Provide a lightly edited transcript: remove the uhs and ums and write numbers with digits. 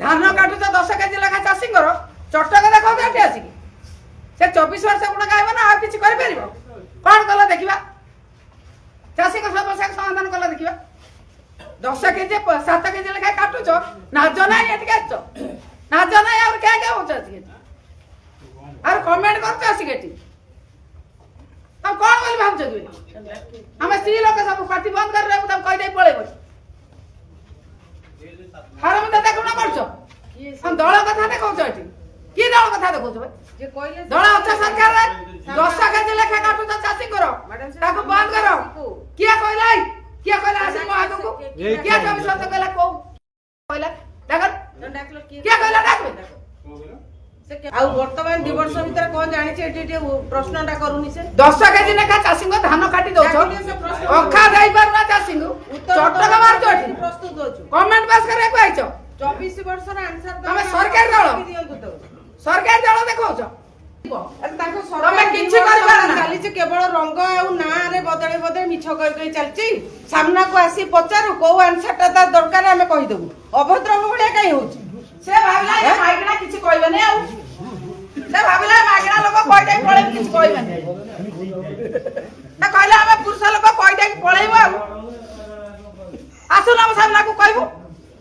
धान काटुच 10 केजी लेखा चाषी चटक देखा आसिक से 24 वर्ष गुण गायब ना आ किसी कर कौन कल देखा चाषी समस्या समाधान कल देखा 10 केजी 7 केजी लेखा काटुच नाज ना नाज ना क्या क्या हो कमेंट कर कौन बोली भाव आम स्त्री लोक सब पार्टी बंद कर कहीदे पड़ेब हार मत देखुना कर दल कथा देखा कि दल कथा देखा दल अच्छे सरकार 10 केजी लेखा काटुच चाषी बंद कर किए कहला किए कहला आसिक मो आगु को किए 24 वर्ष कहला को कहला डाकर किए कहला डाक आउ वर्तमान 2 वर्ष भीतर कौन जानी छे प्रश्नटा करूनी से 10 केजी लेखा चाषी धान काटी दौछ अखा जाई पारना चाषी चटक मार जोटी प्रस्तुत होछु कमेंट पास करे को आइछ 24 वर्ष रा आंसर तमे सरकार दल देखौछ तमे किछि कर पारना खाली से केवल रंग आ ना रे बदले बदले मिछ कहि कहि चलची सामना को आसी पचारू को आंसरटा ता दरकार हमें कहि देबू अभद्र भलिया काई होछि से भाबला ए माइगना किछि कहबे नै आउ से भाबला माइगना लोक कहि दे पळे किछि कहबे नै ना कहला हमें पुरुष लोक कहि दे पळेबो आसु ना सामना को कहबो